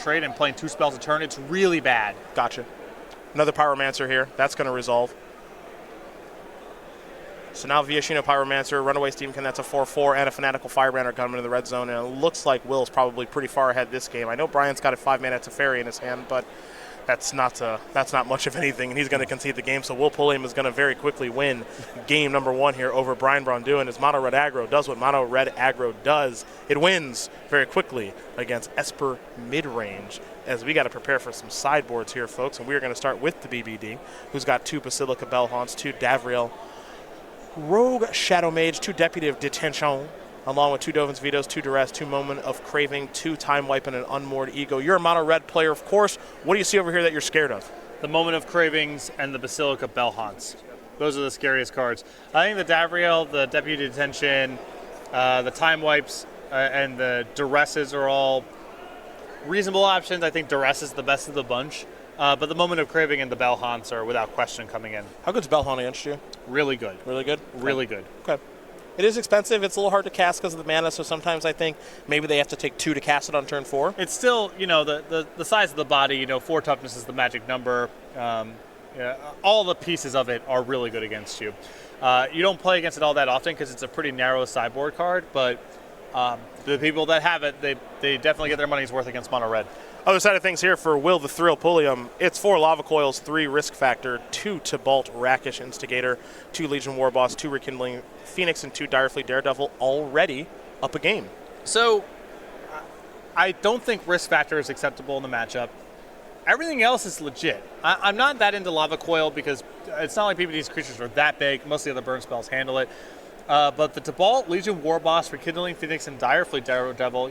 trade and playing 2 spells a turn, it's really bad. Gotcha. Another Pyromancer here. That's going to resolve. So now Viashino Pyromancer, Runaway Steamkin, that's a 4/4, and a Fanatical Firebrand Gunman in the red zone. And it looks like Will's probably pretty far ahead this game. I know Brian's got a 5-mana Teferi in his hand, but that's not much of anything, and he's going to concede the game. So Will Pulliam is going to very quickly win game number 1 here over Brian Braun-Duin as Mono Red Aggro does what Mono Red Aggro does. It wins very quickly against Esper Midrange, as we got to prepare for some sideboards here, folks. And we are going to start with the BBD, who's got 2 Basilica Bellhaunts, 2 Davriel Rogue Shadow Mage, 2 Deputy of Detention, along with 2 Dovin's Vetoes, 2 Duress, 2 Moment of Craving, 2 Time Wipe, and an Unmoored Ego. You're a Mono Red player, of course. What do you see over here that you're scared of? The Moment of Cravings and the Basilica Bellhaunts. Those are the scariest cards. I think the Davriel, the Deputy Detention, the Time Wipes, and the Duresses are all reasonable options. I think Duress is the best of the bunch. But the Moment of Craving and the Bellhaunts are without question coming in. How good's Bellhaunt against you? Really good. Really good? Really good. Okay. It is expensive. It's a little hard to cast because of the mana, so sometimes I think maybe they have to take 2 to cast it on turn 4. It's still, the size of the body, 4 toughness is the magic number. All the pieces of it are really good against you. You don't play against it all that often because it's a pretty narrow sideboard card, but the people that have it, they definitely get their money's worth against Mono Red. Other side of things here for Will the Thrill Pulliam. It's 4 Lava Coils, 3 Risk Factor, 2 Tibalt Rakish Instigator, 2 Legion Warboss, 2 Rekindling Phoenix, and 2 Direfleet Daredevil already up a game. So I don't think Risk Factor is acceptable in the matchup. Everything else is legit. I'm not that into Lava Coil because it's not like PvD's creatures are that big. Most of the other burn spells handle it. But the Tibalt, Legion Warboss, Rekindling Phoenix, and Direfleet Daredevil,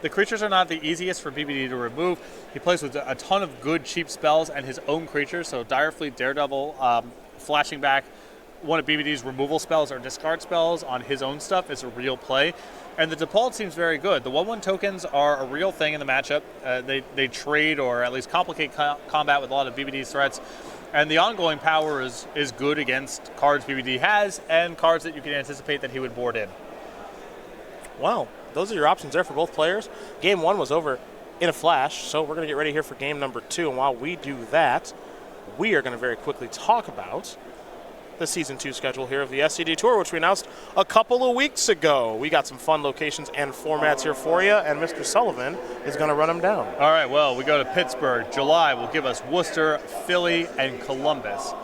the creatures are not the easiest for BBD to remove. He plays with a ton of good, cheap spells and his own creatures. So Direfleet Daredevil, flashing back one of BBD's removal spells or discard spells on his own stuff is a real play. And the Tibalt seems very good. The 1/1 tokens are a real thing in the matchup. They trade or at least complicate combat with a lot of BBD's threats. And the ongoing power is good against cards BBD has and cards that you can anticipate that he would board in. Wow. Those are your options there for both players. Game 1 was over in a flash, so we're going to get ready here for game number 2. And while we do that, we are going to very quickly talk about the Season 2 schedule here of the SCG Tour, which we announced a couple of weeks ago. We got some fun locations and formats here for you, and Mr. Sullivan is going to run them down. All right, well, we go to Pittsburgh. July will give us Worcester, Philly, and Columbus.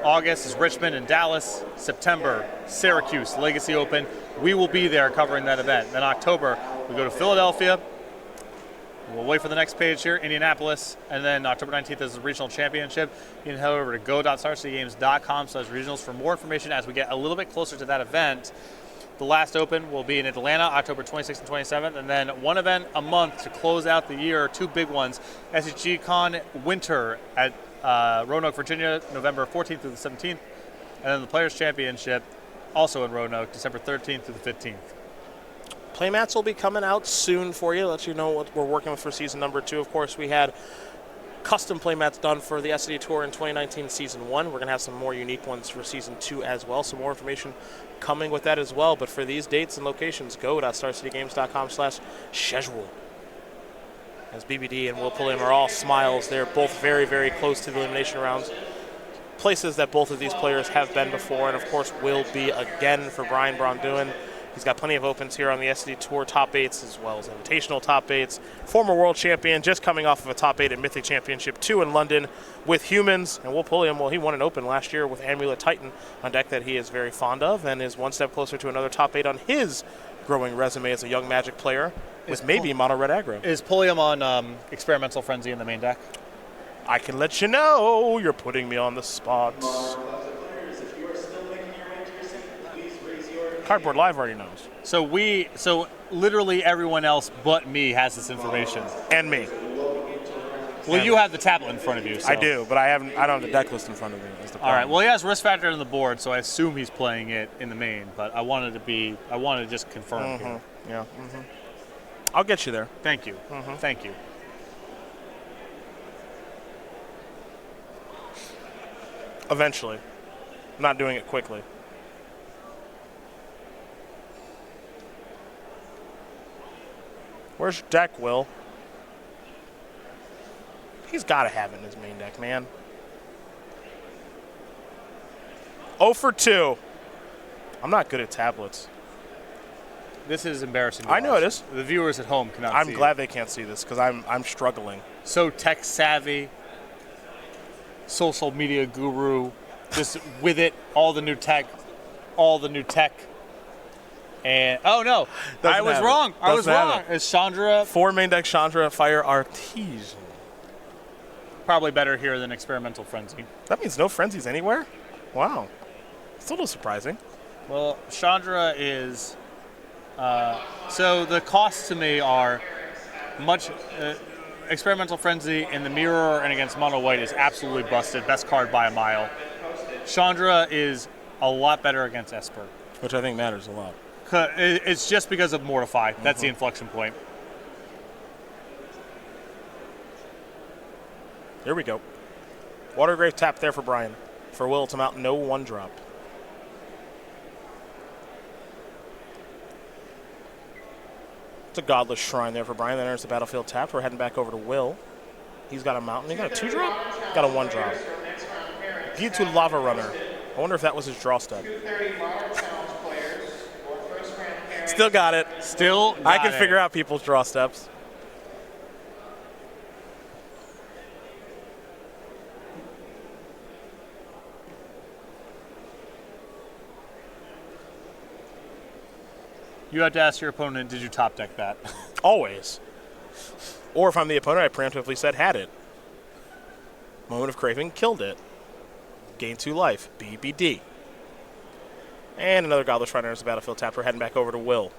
August is Richmond and Dallas. September, Syracuse, Legacy Open. We will be there covering that event. Then October, we go to Philadelphia. We'll wait for the next page here, Indianapolis. And then October 19th is the regional championship. You can head over to go.starcitygames.com/regionals for more information as we get a little bit closer to that event. The last Open will be in Atlanta, October 26th and 27th. And then one event a month to close out the year, 2 big ones. SCG Con Winter at Roanoke, Virginia, November 14th through the 17th. And then the Players' Championship, also in Roanoke, December 13th through the 15th. Playmats will be coming out soon for you, let you know what we're working with for season number 2. Of course, we had custom playmats done for the SCG Tour in 2019 season 1. We're going to have some more unique ones for season 2 as well. Some more information coming with that as well. But for these dates and locations, go.starcitygames.com/schedule. As BBD and Will Pulliam are all smiles. They're both very, very close to the elimination rounds. Places that both of these players have been before, and of course will be again for Brian Braun-Duin. He's got plenty of opens here on the SCG Tour top 8s as well as invitational top 8s. Former world champion, just coming off of a top 8 at Mythic Championship 2 in London with humans. And Will Pulliam, well, he won an open last year with Amulet Titan on deck that he is very fond of and is one step closer to another top 8 on his growing resume as a young Magic player with maybe Mono Red Aggro. Is Pulliam on Experimental Frenzy in the main deck? I can let you know. You're putting me on the spot. Cardboard Live already knows. So literally everyone else but me has this information. And me. Well, you have the tablet in front of you. So. I do, but I don't have the deck list in front of me. All right. Well, he has Risk Factor on the board, so I assume he's playing it in the main. But I wanted to just confirm here. Yeah. I'll get you there. Thank you. Thank you. Eventually. I'm not doing it quickly. Where's your deck, Will? He's got to have it in his main deck, man. 0 for 2. I'm not good at tablets. This is embarrassing. I know it is. The viewers at home cannot see I'm glad they can't see this because I'm struggling. So tech savvy, social media guru, just with it, all the new tech. And oh no, I was wrong. It's Chandra. 4 main deck Chandra, Fire Artesian. Probably better here than Experimental Frenzy. That means no frenzies anywhere? Wow. It's a little surprising. Well, Chandra is. So the costs to me are much. Experimental Frenzy in the mirror and against mono white is absolutely busted. Best card by a mile. Chandra is a lot better against Esper, which I think matters a lot. It's just because of Mortify. That's the inflection point. Here we go. Watergrave tap there for Brian. For Will to mount no 1-drop. It's a Godless Shrine there for Brian. Then enters the battlefield tapped. We're heading back over to Will. He's got a mountain. He got a 2-drop? Got a 1-drop. G2 Lava Runner. I wonder if that was his draw step. Still got it. I can figure out people's draw steps. You have to ask your opponent, did you top deck that? Always. Or if I'm the opponent, I preemptively said had it. Moment of Craving, killed it. Gain 2 life, BBD. And another Godless Shrine enters the battlefield tapped. We're heading back over to Will.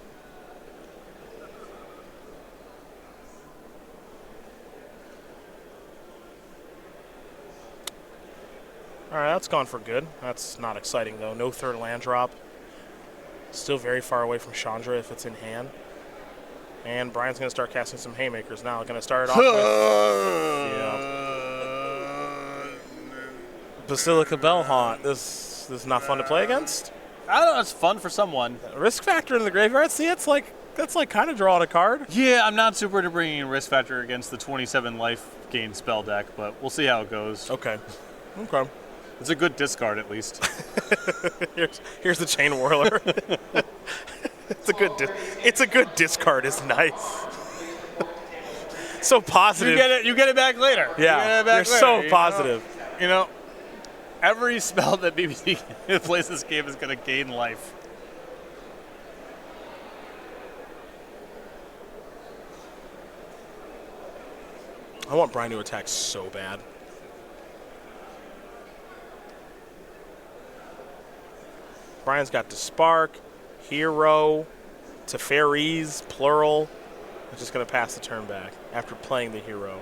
All right, that's gone for good. That's not exciting, though. No 3rd land drop. Still very far away from Chandra if it's in hand. And Brian's going to start casting some haymakers now. Going to start it off with Basilica Bellhaunt. This is not fun to play against. I don't know. It's fun for someone. Risk factor in the graveyard. See, that's like kind of drawing a card. Yeah, I'm not super into bringing in risk factor against the 27 life gain spell deck, but we'll see how it goes. Okay. It's a good discard, at least. here's the Chain Whirler. It's a good discard. It's nice. So positive. You get it back later. Yeah, you're so positive. You know, every spell that BBC plays this game is going to gain life. I want Brian to attack so bad. Brian's got to Spark, Hero, Teferis, Plural. I'm just going to pass the turn back after playing the Hero.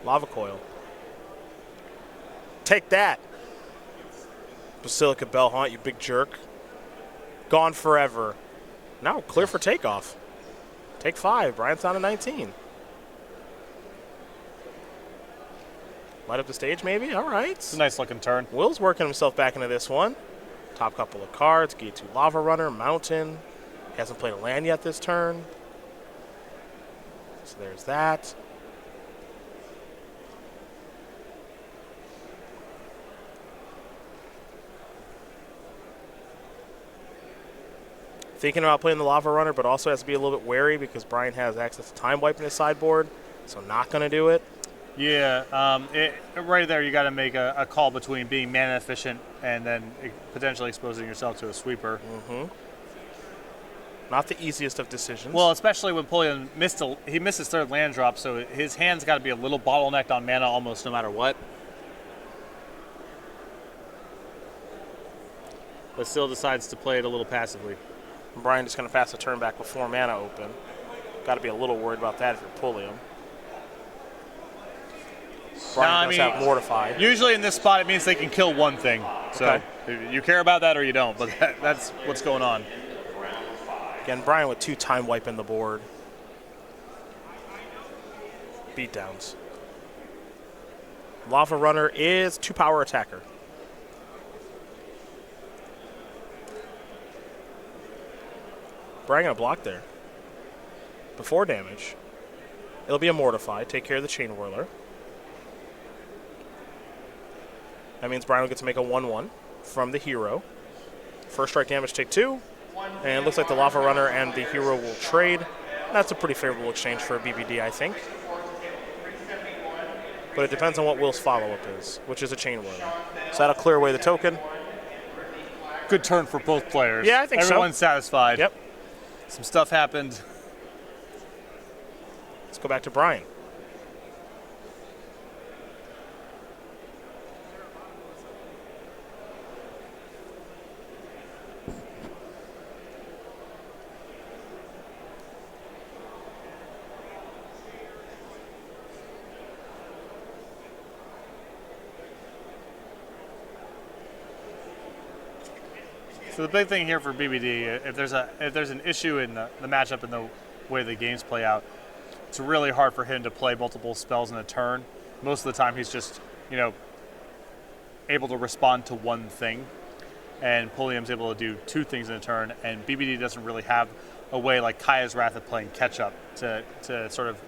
Lava Coil. Take that. Basilica Bellhaunt, you big jerk. Gone forever. Now clear for takeoff. Take 5. Brian's down to 19. Light up the stage, maybe? All right. It's a nice looking turn. Will's working himself back into this one. Top couple of cards. G2 Lava Runner, Mountain. He hasn't played a land yet this turn. So there's that. Thinking about playing the Lava Runner, but also has to be a little bit wary because Brian has access to Time Wipe in his sideboard, so not going to do it. Yeah, right there you got to make a call between being mana efficient and then potentially exposing yourself to a sweeper. Not the easiest of decisions. Well, especially when Pulliam missed his 3rd land drop, so his hand's got to be a little bottlenecked on mana almost no matter what. But still decides to play it a little passively. Brian just going to pass the turn back with 4 mana open. Got to be a little worried about that if you're Pulliam. Brian does have Mortify. Usually in this spot, it means they can kill one thing. So you care about that or you don't, but that's what's going on. Again, Brian with 2 Time Wipe in the board. Beatdowns. Lava Runner is 2 power attacker. Brian gonna block there. before damage. It'll be a Mortify. Take care of the Chain Whirler. That means Brian will get to make a 1/1 from the hero. First strike damage, take 2. And it looks like the Lava Runner and the hero will trade. That's a pretty favorable exchange for a BBD, I think. But it depends on what Will's follow-up is, which is a Chain Whirler. So that'll clear away the token. Good turn for both players. Yeah, I think so. Everyone's satisfied. Yep. Some stuff happened. Let's go back to Brian. So the big thing here for BBD, if there's an issue in the matchup and the way the games play out, it's really hard for him to play multiple spells in a turn. Most of the time, he's just able to respond to one thing, and Pulliam's able to do 2 things in a turn. And BBD doesn't really have a way like Kaya's Wrath of playing catch up to sort of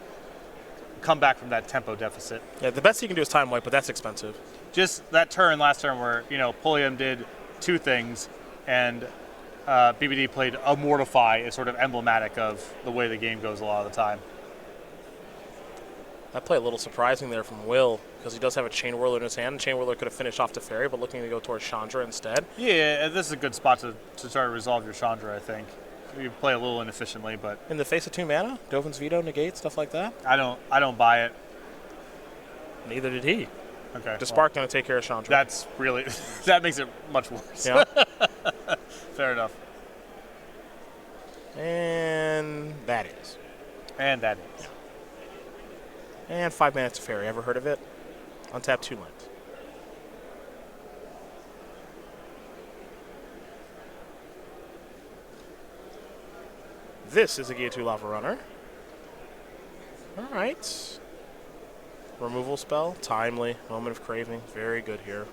come back from that tempo deficit. Yeah, the best he can do is time wipe, but that's expensive. Just that turn last turn where Pulliam did 2 things. And BBD played a Mortify is sort of emblematic of the way the game goes a lot of the time. That play a little surprising there from Will, because he does have a Chain Whirler in his hand. Chain Whirler could have finished off Teferi, but looking to go towards Chandra instead. Yeah, this is a good spot to try to resolve your Chandra, I think. You play a little inefficiently, but... In the face of 2 mana? Dovin's Veto, negate, stuff like that? I don't buy it. Neither did he. Okay. Despark going to take care of Chandra. That's really... that makes it much worse. Yeah. Fair enough. And that is. And that is. And 5 mana Teferi. Ever heard of it? Untap 2 lands. This is a Gear 2 Lava Runner. All right. Removal spell. Timely. Moment of Craving. Very good here.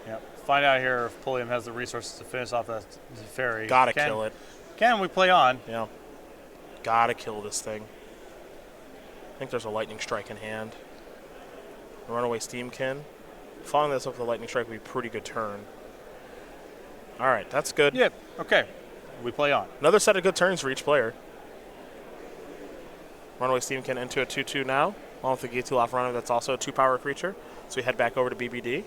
Yep. Find out here if Pulliam has the resources to finish off that ferry. Gotta kill it. Can we play on? Yeah. Gotta kill this thing. I think there's a Lightning Strike in hand. Runaway Steamkin. Following this up with a Lightning Strike would be a pretty good turn. All right, that's good. Yep. Okay. We play on. Another set of good turns for each player. Runaway Steamkin into a 2/2 now, along with the Gate 2 Lava Runner that's also a 2-power creature. So we head back over to BBD.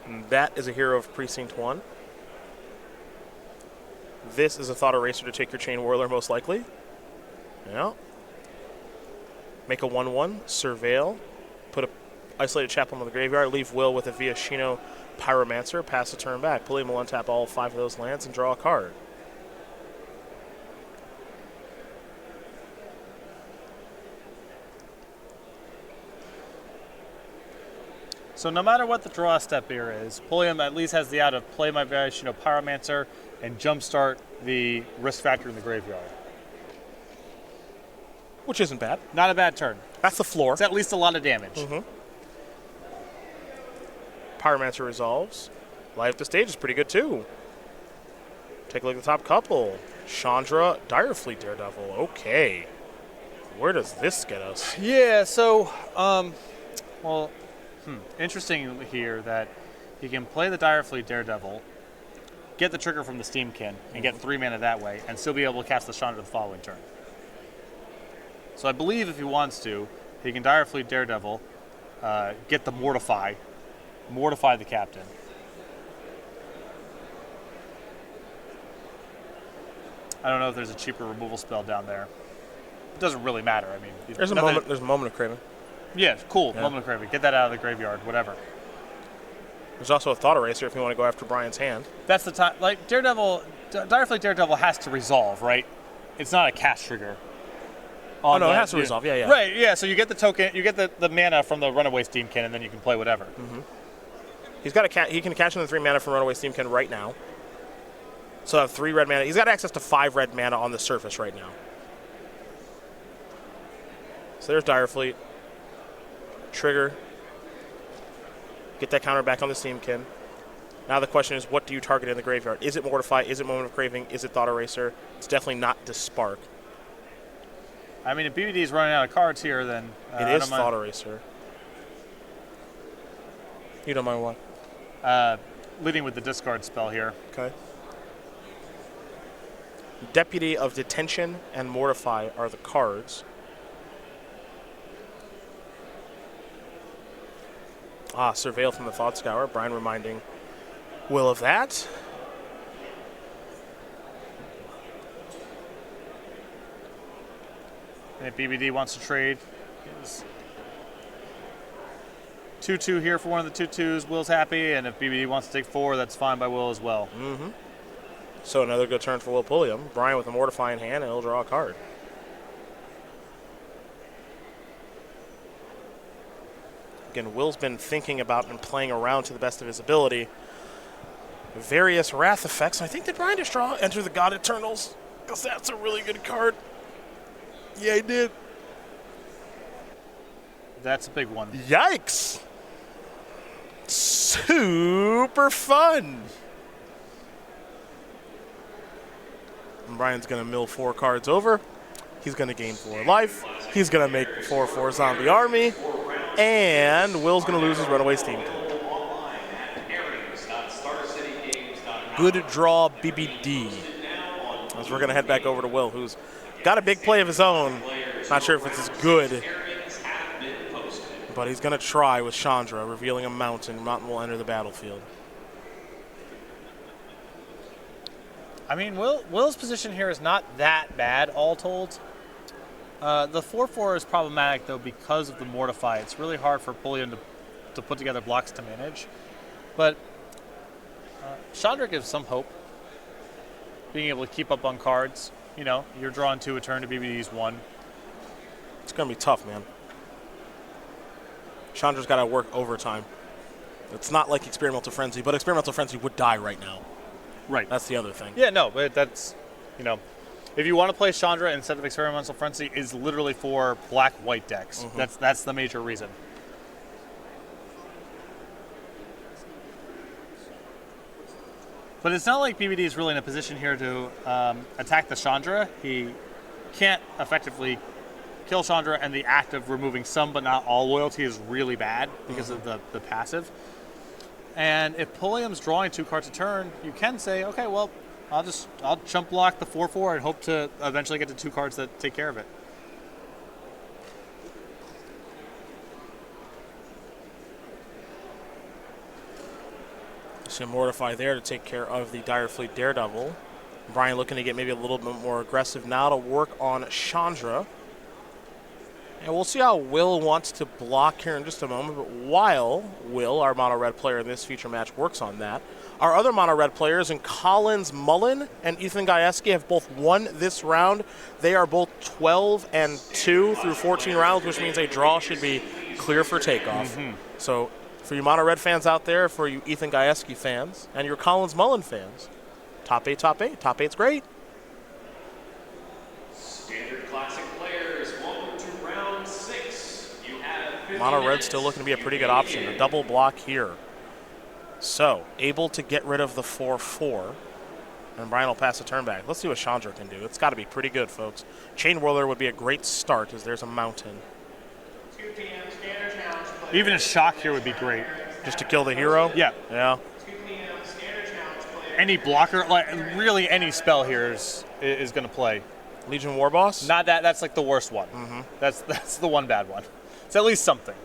And that is a hero of Precinct 1. This is a Thought Eraser to take your Chain Whirler, most likely. Yeah. Make a 1/1, Surveil, put a Isolated Chaplain in the graveyard, leave Will with a Viashino Pyromancer, pass the turn back. Pulliam will untap all 5 of those lands and draw a card. So no matter what the draw step here is, Pulliam at least has the out of play my Viashino Pyromancer and jumpstart the risk factor in the graveyard. Which isn't bad. Not a bad turn. That's the floor. It's at least a lot of damage. Mm-hmm. Pyromancer resolves. Light up the stage is pretty good too. Take a look at the top couple. Chandra, Direfleet Daredevil. Okay. Where does this get us? Yeah, so, interesting here that he can play the Direfleet Daredevil, get the trigger from the Steamkin, and get 3 mana that way, and still be able to cast the Chandra the following turn. So I believe if he wants to, he can Direfleet Daredevil, get the Mortify the Captain. I don't know if there's a cheaper removal spell down there. It doesn't really matter. I mean, there's a moment of craving. Yeah, cool. Yeah. Moment of craving. Get that out of the graveyard. Whatever. There's also a Thought Eraser if you want to go after Brian's hand. That's the time. Like Direfleet Daredevil has to resolve, right? It's not a cast trigger. Oh no, it has to resolve. Yeah. Right. Yeah. So you get the token, you get the mana from the Runaway Steamkin, and then you can play whatever. Mm-hmm. He's got he can cash in the 3 mana from Runaway Steamkin right now. So have 3 red mana. He's got access to 5 red mana on the surface right now. So there's Direfleet. Trigger. Get that counter back on the Steamkin. Now the question is, what do you target in the graveyard? Is it Mortify? Is it Moment of Craving? Is it Thought Eraser? It's definitely not Dispark. I mean, if BBD is running out of cards here, then it is Thought Eraser. You don't mind what? Leading with the discard spell here. Okay. Deputy of Detention and Mortify are the cards. Surveil from the Thought Scour. Brian reminding Will of that. And if BBD wants to trade, 2-2 here for one of the 2-2s. Will's happy, and if BBD wants to take 4, that's fine by Will as well. Mm-hmm. So another good turn for Will Pulliam. Brian with a Mortify in hand, and he'll draw a card. Again, Will's been thinking about and playing around to the best of his ability. Various Wrath effects. I think did Brian just draw Enter the God Eternals? Because that's a really good card. Yeah, he did. That's a big one. Yikes! Super fun! And Brian's going to mill 4 cards over. He's going to gain 4 life. He's going to make 4/4 zombie army. And Will's going to lose his runaway steam. Good draw, BBD. As we're going to head back over to Will, who's got a big play of his own. Not sure if it's as good. But he's going to try with Chandra, revealing a mountain. Mountain will enter the battlefield. I mean, Will's position here is not that bad, all told. The 4/4 is problematic, though, because of the Mortify. It's really hard for Pulliam to put together blocks to manage. But Chandra gives some hope. Being able to keep up on cards. You know, you're drawing 2 a turn to BBD's 1. It's going to be tough, man. Chandra's got to work overtime. It's not like Experimental Frenzy, but Experimental Frenzy would die right now. Right. That's the other thing. Yeah, no, but that's, you know, if you want to play Chandra instead of Experimental Frenzy, is literally for black-white decks. Mm-hmm. That's the major reason. But it's not like BBD is really in a position here to attack the Chandra. He can't effectively kill Chandra, and the act of removing some but not all loyalty is really bad because of the passive. And if Pulliam's drawing 2 cards a turn, you can say, okay, well, I'll chump block the 4/4 and hope to eventually get to 2 cards that take care of it. So Mortify there to take care of the Dire Fleet Daredevil. Brian looking to get maybe a little bit more aggressive now to work on Chandra. And we'll see how Will wants to block here in just a moment. But while Will, our mono-red player in this future match, works on that, our other mono-red players in Collins Mullen and Ethan Gajewski have both won this round. They are both 12-2 through 14 rounds, which means a draw should be clear for takeoff. So for you mono-red fans out there, for you Ethan Gajewski fans, and your Collins Mullen fans, top 8, top 8. Top 8's great. Mono red still looking to be a pretty good option. A double block here. So, able to get rid of the 4/4. And Brian will pass the turn back. Let's see what Chandra can do. It's got to be pretty good, folks. Chain Whirler would be a great start as there's a mountain. Even a shock here would be great. Just to kill the hero? Yeah. Yeah. Any blocker, like really any spell here is going to play. Legion Warboss? Not that. That's like the worst one. That's the one bad one. It's at least something.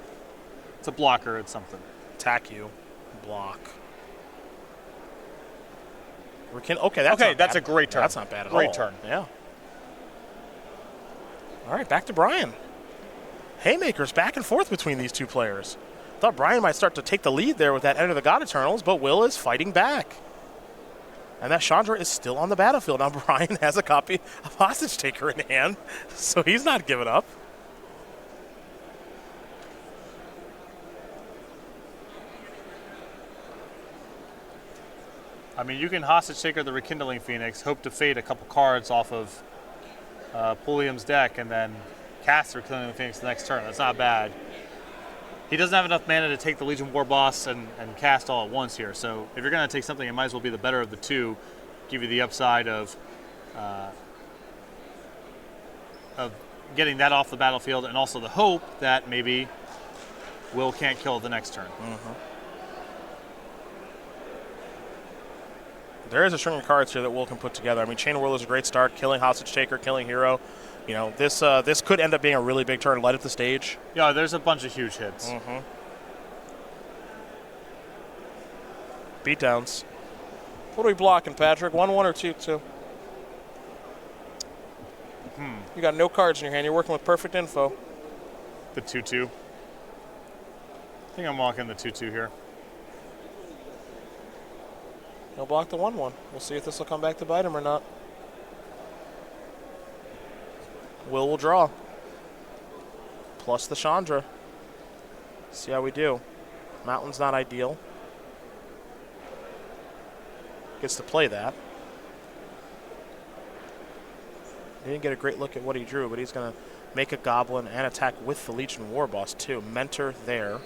It's a blocker. It's something. Attack you. Block. Okay, that's a great turn. That's not bad at all. Great turn. Yeah. All right, back to Brian. Haymakers back and forth between these two players. Thought Brian might start to take the lead there with that Enter the God Eternals, but Will is fighting back. And that Chandra is still on the battlefield. Now Brian has a copy of Hostage Taker in hand, so he's not giving up. I mean, you can Hostage Taker the Rekindling Phoenix, hope to fade a couple cards off of Pulliam's deck, and then cast the Rekindling Phoenix the next turn. That's not bad. he doesn't have enough mana to take the Legion War Boss and cast all at once here. So if you're going to take something, it might as well be the better of the two, give you the upside of getting that off the battlefield, and also the hope that maybe Will can't kill the next turn. There is a string of cards here that Will can put together. I mean, Chain Whirler is a great start. Killing Hostage Taker, killing Hero. You know, this could end up being a really big turn. Light up the stage. Yeah, there's a bunch of huge hits. Beatdowns. What are we blocking, Patrick? 1-1 or 2-2? You got no cards in your hand. You're working with perfect info. The 2-2. I think I'm walking the 2-2 here. He'll block the 1-1. We'll see if this will come back to bite him or not. Will draw. Plus the Chandra. See how we do. Mountain's not ideal. Gets to play that. He didn't get a great look at what he drew, but he's going to make a Goblin and attack with the Legion War Boss too. Mentor there.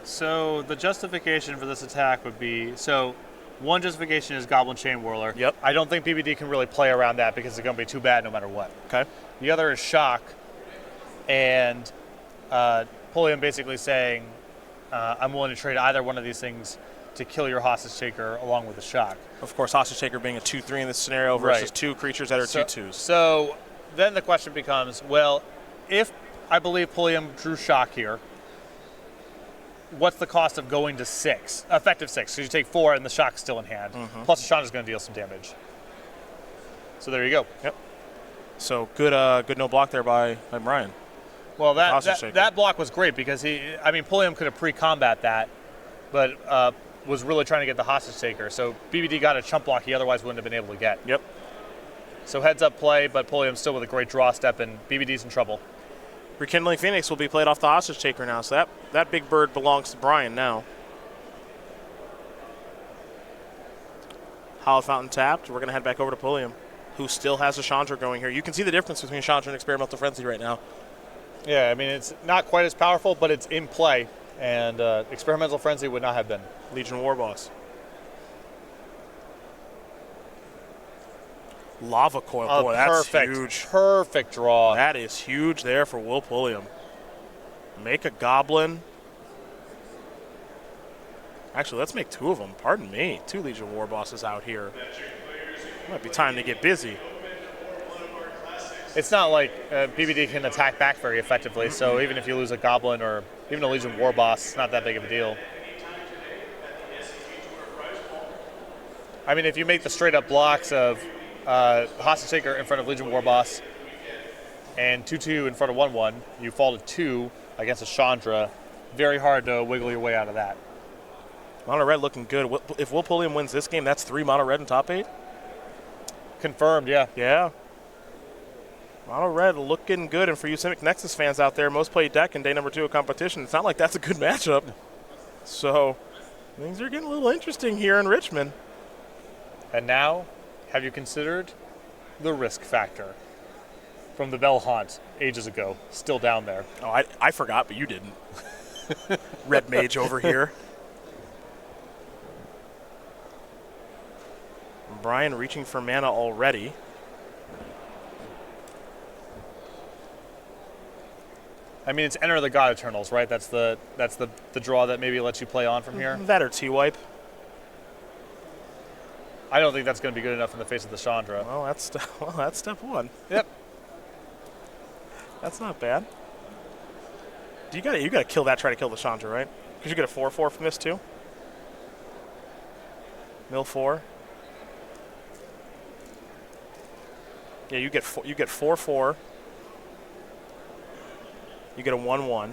So the justification for this attack would be, so one justification is Goblin Chain Whirler. Yep. I don't think PBD can really play around that because it's going to be too bad no matter what. Okay. The other is Shock, and Pulliam basically saying, I'm willing to trade either one of these things to kill your Hostage Taker along with the Shock. Of course, Hostage Taker being a 2-3 in this scenario versus Right. two creatures that are 2/2s. So then the question becomes, well, if I believe Pulliam drew Shock here, what's the cost of going to 6? Effective 6, because you take 4 and the Shock's still in hand. Plus the Chandra's going to deal some damage. So there you go. Yep. So good no block there by Brian. Well, that block was great because Pulliam could have pre-combat that, but was really trying to get the Hostage Taker. So BBD got a chump block he otherwise wouldn't have been able to get. Yep. So heads up play, but Pulliam's still with a great draw step, and BBD's in trouble. Rekindling Phoenix will be played off the Hostage Taker now, so that big bird belongs to Brian now. Hollow Fountain tapped. We're going to head back over to Pulliam, who still has a Chandra going here. You can see the difference between Chandra and Experimental Frenzy right now. Yeah, I mean, it's not quite as powerful, but it's in play, and Experimental Frenzy would not have been. Legion War Boss. Lava Coil. Boy, that's huge. Perfect draw. That is huge there for Will Pulliam. Make a Goblin. Actually, let's make 2 of them. Pardon me. 2 Legion War Bosses out here. Might be time to get busy. It's not like PBD can attack back very effectively, so even if you lose a Goblin or even a Legion War Boss, it's not that big of a deal. I mean, if you make the straight-up blocks of Hostage Taker in front of Legion War Boss and 2-2 in front of 1-1, you fall to 2 against a Chandra. Very hard to wiggle your way out of that. Mono Red looking good. If Will Pulliam wins this game, that's 3 Mono Red in top 8? Confirmed, yeah. Yeah. Mono Red looking good. And for you Simic Nexus fans out there, most played deck in day number 2 of competition, it's not like that's a good matchup. So things are getting a little interesting here in Richmond. And now, have you considered the risk factor from the Bell Haunt ages ago, still down there? Oh, I forgot, but you didn't. Red Mage over here. Brian reaching for mana already. I mean, it's Enter the God Eternals, right? That's the draw that maybe lets you play on from here. That or T-Wipe. I don't think that's going to be good enough in the face of the Chandra. Well, that's step 1. Yep. That's not bad. You got to kill that. Try to kill the Chandra, right? Because you get a 4/4 from this too. Mill 4. Yeah, you get 4/4. You get a 1/1.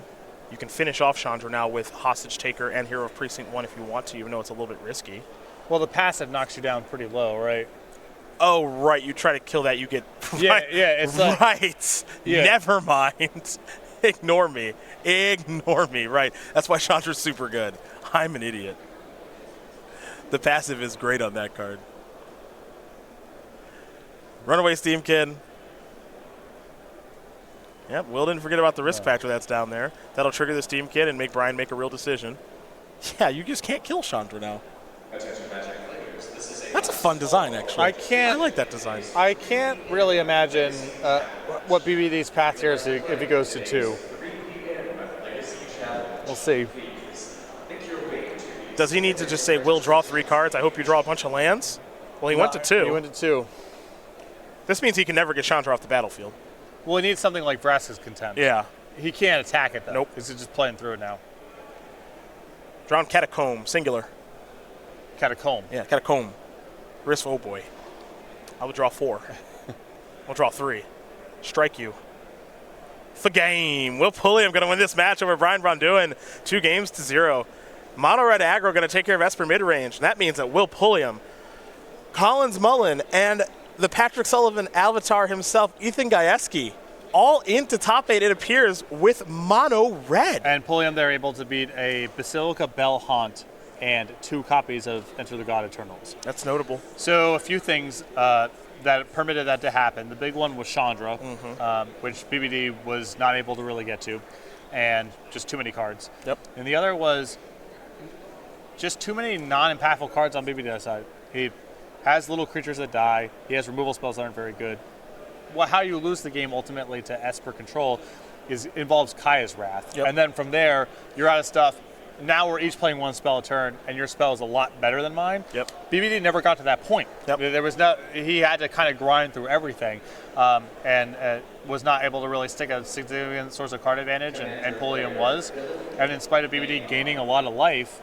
You can finish off Chandra now with Hostage Taker and Hero of Precinct 1 if you want to, even though it's a little bit risky. Well, the passive knocks you down pretty low, right? Oh, right. You try to kill that, you get... Yeah, right, yeah. It's like, right. Yeah. Never mind. Ignore me. Ignore me. Right. That's why Chandra's super good. I'm an idiot. The passive is great on that card. Runaway Steam Kid. Yep, Will didn't forget about the risk factor that's down there. That'll trigger the Steam Kit and make Brian make a real decision. Yeah, you just can't kill Chandra now. That's a fun design, actually. I like that design. I can't really imagine what BBD's path here is if he goes to 2. We'll see. Does he need to just say, Will, draw 3 cards? I hope you draw a bunch of lands? Well, he went to 2. He went to 2. This means he can never get Chandra off the battlefield. Well, he needs something like Vraska's Contempt. Yeah. He can't attack it, though. Nope. He's just playing through it now. Drawn Catacomb, singular. Catacomb. Yeah, Catacomb. Risk, oh boy. I would draw 4. I'll draw 3. Strike you. The game. Will Pulliam going to win this match over Braun-Duin 2-0. Mono red aggro going to take care of Esper mid-range. And that means that Will Pulliam, Collins Mullen, and the Patrick Sullivan avatar himself, Ethan Gajewski, all into top 8, it appears, with mono red. And Pulliam, they're able to beat a Basilica Bell Haunt and 2 copies of Enter the God Eternals. That's notable. So a few things that permitted that to happen. The big one was Chandra, which BBD was not able to really get to, and just too many cards. Yep. And the other was just too many non-impactful cards on BBD's side. He has little creatures that die. He has removal spells that aren't very good. How you lose the game ultimately to Esper control involves Kaya's Wrath. Yep. And then from there, you're out of stuff. Now we're each playing 1 spell a turn, and your spell is a lot better than mine. Yep. BBD never got to that point. Yep. He had to kind of grind through everything, and was not able to really stick a significant source of card advantage, and Pulliam was. And in spite of BBD gaining a lot of life,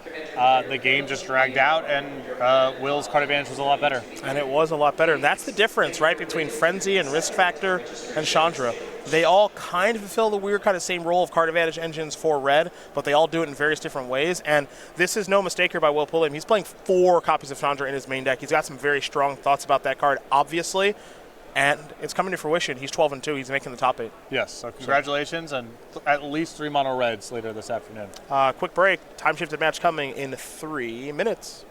the game just dragged out, and Will's card advantage was a lot better. And it was a lot better. And that's the difference, right, between Frenzy and Risk Factor and Chandra. They all kind of fulfill the weird kind of same role of card advantage engines for red, but they all do it in various different ways. And this is no mistake here by Will Pulliam. He's playing 4 copies of Chandra in his main deck. He's got some very strong thoughts about that card, obviously. And it's coming to fruition. He's 12-2. He's making the top 8. Yes, so congratulations, and at least 3 mono reds later this afternoon. Quick break. Time shifted match coming in 3 minutes.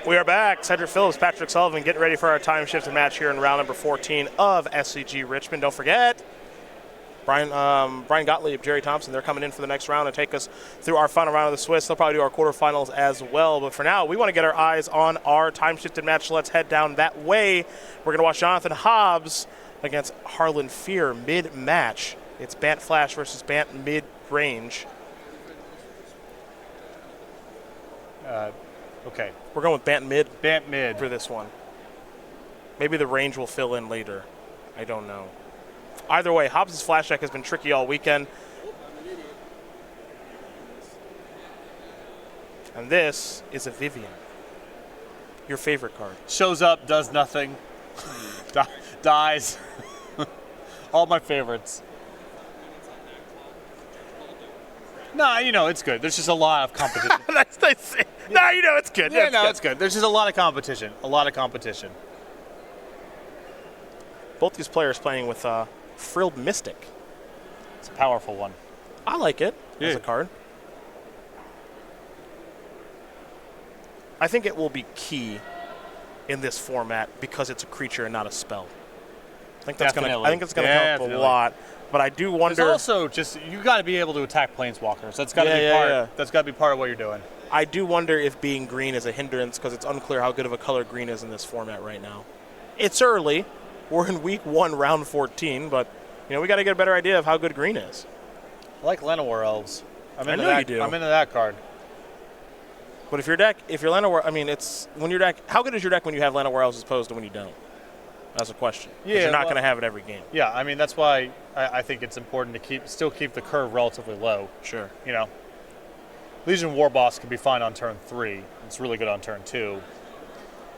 We are back. Cedric Phillips, Patrick Sullivan getting ready for our time-shifted match here in round number 14 of SCG Richmond. Don't forget, Brian Gottlieb, Jerry Thompson, they're coming in for the next round and take us through our final round of the Swiss. They'll probably do our quarterfinals as well. But for now, we want to get our eyes on our time-shifted match. So let's head down that way. We're going to watch Jonathan Hobbs against Harlan Fear mid-match. It's Bant Flash versus Bant mid-range. Okay. We're going with Bant mid. Bant mid. For this one. Maybe the range will fill in later. I don't know. Either way, Hobbs' flash deck has been tricky all weekend. And this is a Vivian. Your favorite card. Shows up, does nothing, dies. All my favorites. No, you know, it's good. There's just a lot of competition. That's nice. No, you know, it's good. Yeah, no, it's good. There's just a lot of competition. A lot of competition. Both these players playing with Frilled Mystic. It's a powerful one. I like it as a card. I think it will be key in this format because it's a creature and not a spell. I think that's going to help a lot. But I do wonder. It's also just you got to be able to attack planeswalkers. That's got to be part. That's got to be part of what you're doing. I do wonder if being green is a hindrance because it's unclear how good of a color green is in this format right now. It's early. We're in week 1, round 14, but you know we got to get a better idea of how good green is. I like Llanowar Elves. I know you do. I'm into that card. But if your Llanowar, I mean, it's when your deck. How good is your deck when you have Llanowar Elves as opposed to when you don't? That's a question. Yeah, you're not going to have it every game. Yeah, I mean that's why I think it's important to still keep the curve relatively low. Sure. You know, Legion Warboss can be fine on turn 3. It's really good on turn 2.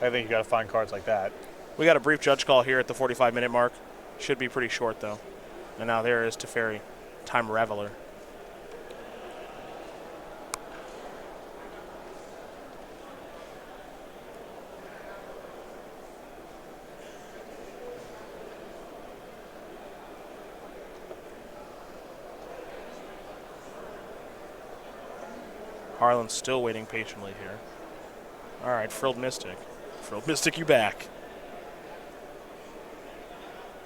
I think you got to find cards like that. We got a brief judge call here at the 45-minute mark. Should be pretty short though. And now there is Teferi, Time Reveler. Harlan's still waiting patiently here. All right, Frilled Mystic. Frilled Mystic, you back.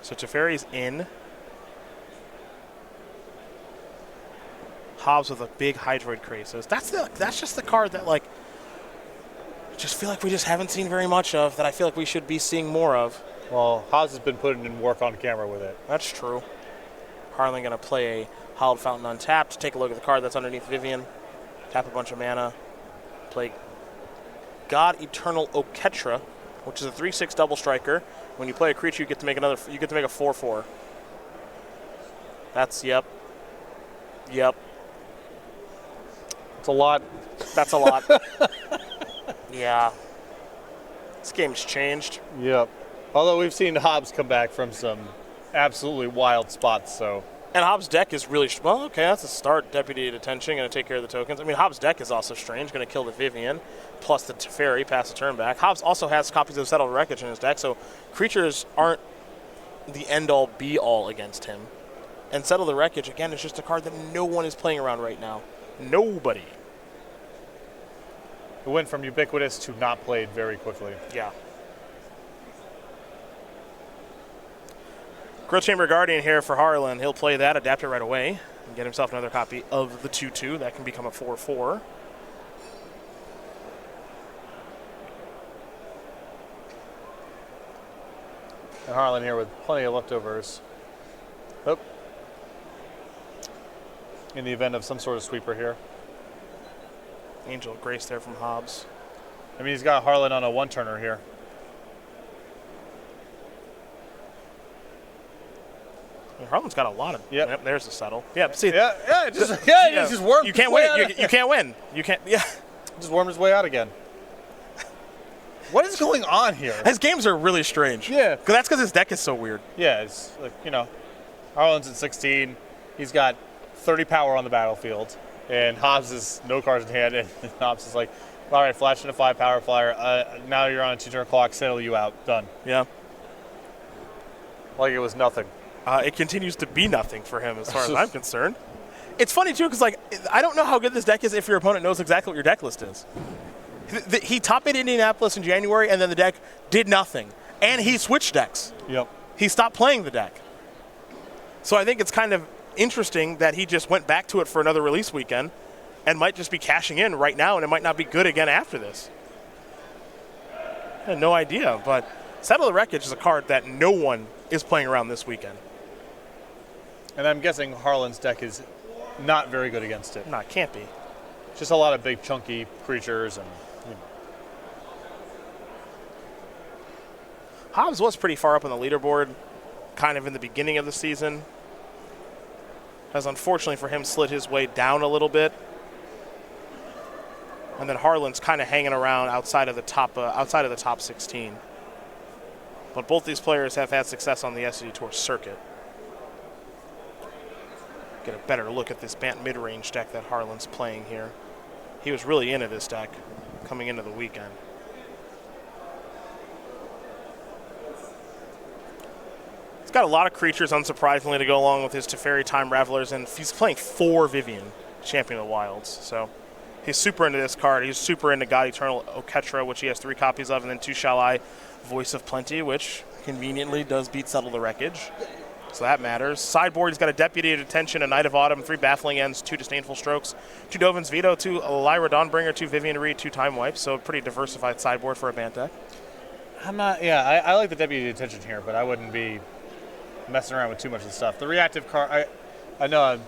So Teferi's in. Hobbs with a big Hydroid Krasis. That's just the card that, like, just feel like we just haven't seen very much of, that I feel like we should be seeing more of. Well, Hobbs has been putting in work on camera with it. That's true. Harlan going to play a Hallowed Fountain untapped. Take a look at the card that's underneath Vivian. Tap a bunch of mana. Play God Eternal Oketra, which is a 3/6 double striker. When you play a creature, you get to make another. You get to make a 4/4. That's yep. It's a lot. That's a lot. Yeah. This game's changed. Yep. Although we've seen Hobbs come back from some absolutely wild spots, so. And Hobbs' deck is really well. Okay, that's a start. Deputy Detention going to take care of the tokens. I mean, Hobbs' deck is also strange. Going to kill the Vivian, plus the Teferi, pass the turn back. Hobbs also has copies of Settled Wreckage in his deck, so creatures aren't the end-all, be-all against him. And Settle the Wreckage, again, is just a card that no one is playing around right now. Nobody. It went from ubiquitous to not played very quickly. Yeah. Growth Chamber Guardian here for Harlan. He'll play that, adapt it right away, and get himself another copy of the 2/2. That can become a 4/4. And Harlan here with plenty of leftovers. Oh. In the event of some sort of sweeper here. Angel of Grace there from Hobbs. I mean, he's got Harlan on a one-turner here. Harlan's got a lot of. Yep, there's the settle. Yep, see. It just wormed. You can't win. You can't win. You can't. Yeah. Just wormed his way out again. What is going on here? His games are really strange. Yeah. That's because his deck is so weird. Yeah, it's like, you know, Harlan's at 16. He's got 30 power on the battlefield, and Hobbs is no cards in hand, and Hobbs is like, all right, flash into 5 power flyer. Now you're on a 2-turn clock. Settle you out. Done. Yeah. Like it was nothing. It continues to be nothing for him as far as I'm concerned. It's funny, too, because, like, I don't know how good this deck is if your opponent knows exactly what your deck list is. He top-8 Indianapolis in January, and then the deck did nothing. And he switched decks. Yep. He stopped playing the deck. So I think it's kind of interesting that he just went back to it for another release weekend and might just be cashing in right now, and it might not be good again after this. I had no idea, but Settle the Wreckage is a card that no one is playing around this weekend. And I'm guessing Harlan's deck is not very good against it. No, it can't be. Just a lot of big, chunky creatures. And Hobbs was pretty far up on the leaderboard, kind of in the beginning of the season. Has unfortunately for him slid his way down a little bit. And then Harlan's kind of hanging around outside of the top 16. But both these players have had success on the SCG Tour circuit. Get a better look at this Bant mid-range deck that Harlan's playing here. He was really into this deck coming into the weekend. He's got a lot of creatures, unsurprisingly, to go along with his Teferi Time Revelers, and he's playing 4 Vivian, Champion of the Wilds. So he's super into this card. He's super into God Eternal Oketra, which he has 3 copies of, and then 2 Shall I, Voice of Plenty, which conveniently does beat Settle the Wreckage. So that matters. Sideboard, he's got a Deputy Attention, a Knight of Autumn, 3 Baffling Ends, 2 Disdainful Strokes, 2 Dovin's Veto, 2 Lyra Dawnbringer, 2 Vivian Reed, 2 Time Wipe. So a pretty diversified sideboard for a Bant deck. I like the Deputy Attention here, but I wouldn't be messing around with too much of the stuff. The reactive card, I know I've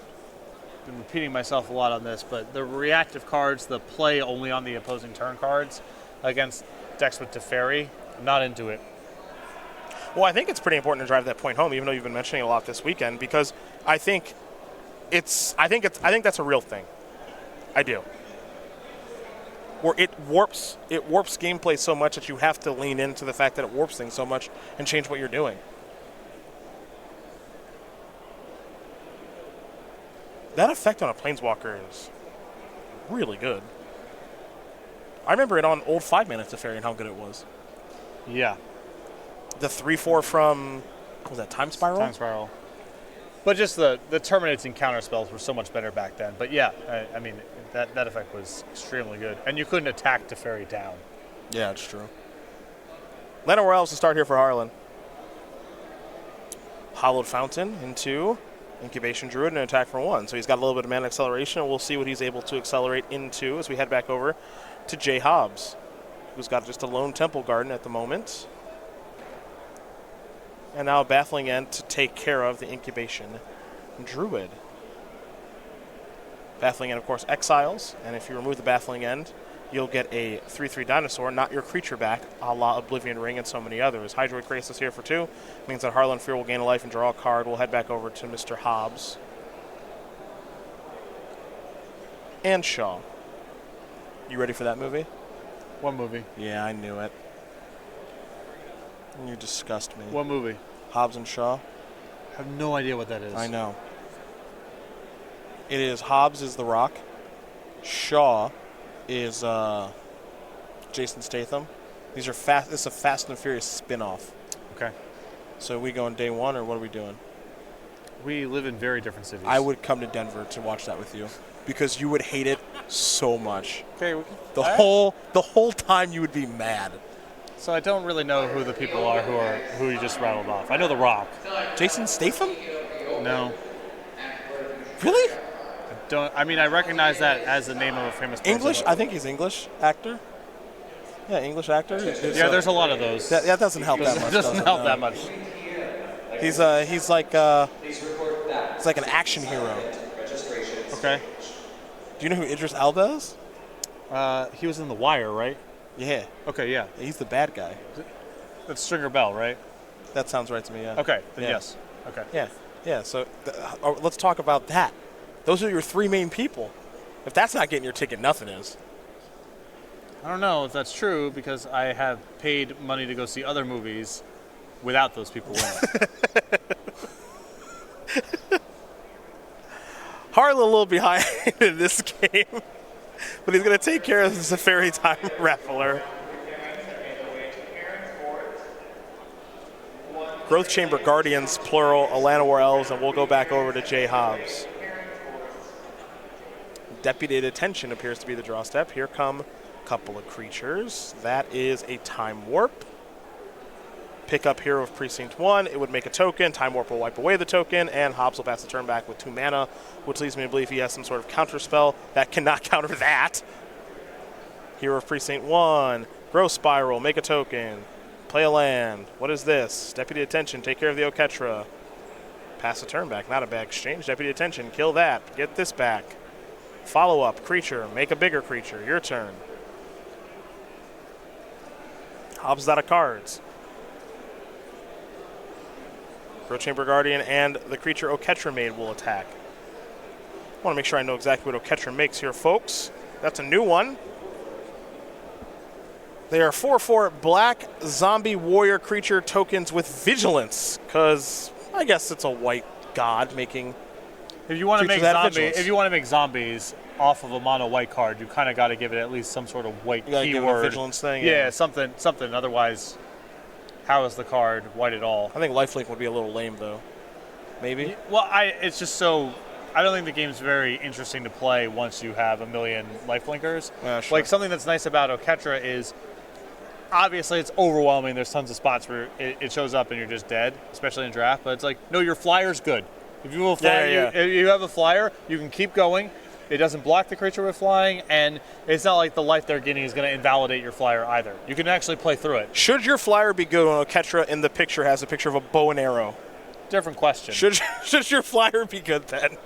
been repeating myself a lot on this, but the reactive cards, the play only on the opposing turn cards against decks with Teferi, I'm not into it. Well, I think it's pretty important to drive that point home, even though you've been mentioning it a lot this weekend, because I think that's a real thing. I do. Where it warps gameplay so much that you have to lean into the fact that it warps things so much and change what you're doing. That effect on a Planeswalker is really good. I remember it on old 5-mana Teferi and how good it was. Yeah. The 3/4 from, what was that, Time Spiral? Time Spiral. But just the terminates and counter spells were so much better back then. But yeah, I mean, that effect was extremely good. And you couldn't attack Teferi down. Yeah, it's true. Llanowar Elves to start here for Harlan. Hollowed Fountain into Incubation Druid and an attack for 1. So he's got a little bit of mana acceleration, and we'll see what he's able to accelerate into as we head back over to Jay Hobbs, who's got just a lone Temple Garden at the moment. And now a Baffling End to take care of the Incubation Druid. Baffling End, of course, exiles, and if you remove the Baffling End, you'll get a 3/3 dinosaur, not your creature back, a la Oblivion Ring and so many others. Hydroid Krasis here for 2. Means that Harlan Fear will gain a life and draw a card. We'll head back over to Mr. Hobbs. And Shaw. You ready for that movie? What movie? Yeah, I knew it. You disgust me. What movie? Hobbs and Shaw. I have no idea what that is. I know. It is Hobbs is The Rock. Shaw is Jason Statham. These are fast. This is a Fast and Furious spin-off. Okay. So are we going day 1, or what are we doing? We live in very different cities. I would come to Denver to watch that with you, because you would hate it so much. Okay. The whole time you would be mad. So I don't really know who the people are who you just rattled off. I know The Rock. Jason Statham? No. Really? I recognize that as the name of a famous person. English? I think he's English actor. Yeah, English actor. There's a lot of those. That doesn't help that much. Doesn't help that much. He's like an action hero. Okay. Do you know who Idris Elba is? He was in The Wire, right? Yeah. Okay, yeah. He's the bad guy. That's Stringer Bell, right? That sounds right to me, yeah. Okay, then Yeah. yes. Okay. Yeah, so let's talk about that. Those are your 3 main people. If that's not getting your ticket, nothing is. I don't know if that's true because I have paid money to go see other movies without those people winning. Harlan a little behind in this game, but he's going to take care of the Teferi Time Raffler. Growth Chamber Guardians, plural, Llanowar Elves, and we'll go back over to Jay Hobbs. Deputy Attention appears to be the draw step. Here come Couple of creatures. That is a Time Warp. Pick up Hero of Precinct 1. It would make a token. Time Warp will wipe away the token, and Hobbs will pass the turn back with 2 mana, which leads me to believe he has some sort of counter spell that cannot counter that. Hero of Precinct 1. Growth Spiral. Make a token. Play a land. What is this? Deputy Attention. Take care of the Oketra. Pass the turn back. Not a bad exchange. Deputy Attention. Kill that. Get this back. Follow up. Creature. Make a bigger creature. Your turn. Hobbs is out of cards. Growth Chamber Guardian and the creature Oketra Maid will attack. I want to make sure I know exactly what Oketra makes here, folks. That's a new one. They are 4/4 black zombie warrior creature tokens with vigilance, because I guess it's a white god making. If you want to make zombies off of a mono white card, you kind of got to give it at least some sort of white You gotta give 'em a keyword. vigilance thing. Yeah, something. Otherwise, how is the card white at all? I think lifelink would be a little lame though. Maybe. Well, it's just so. I don't think the game's very interesting to play once you have a million lifelinkers. Yeah, sure. Like, something that's nice about Oketra is, obviously it's overwhelming. There's tons of spots where it shows up and you're just dead, especially in draft. But it's like, no, your flyer's good. If you have a flyer, if you have a flyer, you can keep going. It doesn't block the creature with flying, and it's not like the life they're getting is going to invalidate your flyer either. You can actually play through it. Should your flyer be good when Oketra in the picture has a picture of a bow and arrow? Different question. Should your flyer be good then?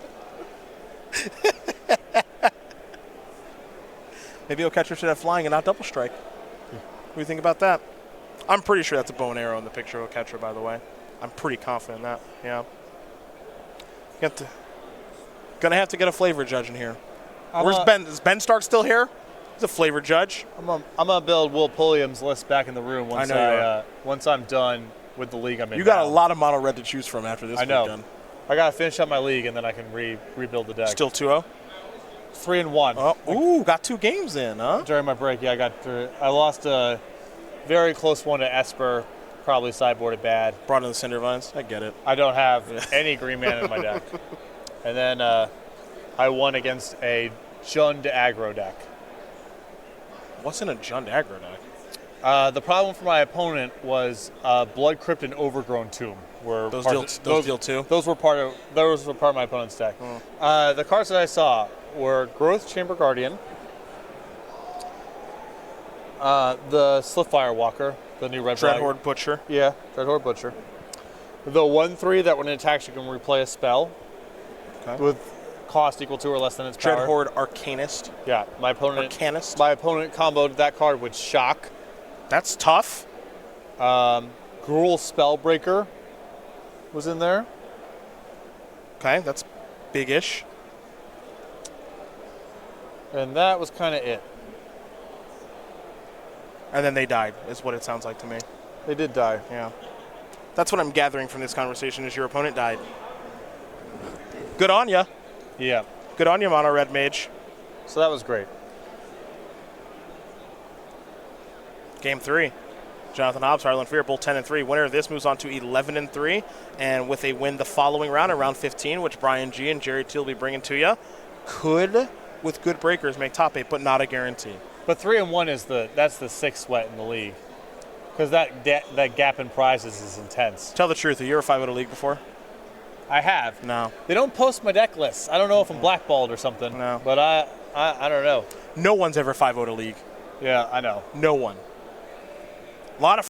Maybe Oketra should have flying and not double strike. What do you think about that? I'm pretty sure that's a bow and arrow in the picture of Oketra, by the way. I'm pretty confident in that. Yeah. Gonna have to get a flavor judge in here. Where's Ben? Is Ben Stark still here? He's a flavor judge. I'm gonna build Will Pulliam's list back in the room once I'm done with the league I'm in. You got a lot of mono red to choose from after this. I know. Weekend. I gotta finish up my league and then I can rebuild the deck. Still 2-0. 3-1. Oh, ooh, got 2 games in, huh? During my break, yeah, I got through. I lost a very close one to Esper. Probably sideboarded bad. Brought in the Cindervines. I get it. I don't have any green mana in my deck. And then I won against a Jund aggro deck. What's in a Jund aggro deck? The problem for my opponent was Blood Crypt and Overgrown Tomb. Those deal too? Those were part of my opponent's deck. The cards that I saw were Growth Chamber Guardian, the Slipfire Walker, the new red flag. Dreadhorde Butcher. Yeah, Dreadhorde Butcher. The 1/3 that when it attacks you can replay a spell with cost equal to or less than its power. Dreadhorde Arcanist. Yeah, my opponent comboed that card with Shock. That's tough. Gruul Spellbreaker was in there. Okay, that's big-ish. And that was kind of it. And then they died, is what it sounds like to me. They did die. Yeah. That's what I'm gathering from this conversation is your opponent died. Good on ya. Yeah. Good on you, Mono Red Mage. So that was great. Game 3. Jonathan Hobbs, Harlan Fear, both 10-3. Winner of this moves on to 11-3. And with a win the following round, in round 15, which Brian G and Jerry T will be bringing to you, could, with good breakers, make top 8, but not a guarantee. But 3-1 that's the sixth sweat in the league. Because that gap in prizes is intense. Tell the truth, have you ever 5-0 league before? I have. No. They don't post my deck lists. I don't know if I'm blackballed or something. No. But I don't know. No one's ever 5-0 league. Yeah, I know. No one. A lot of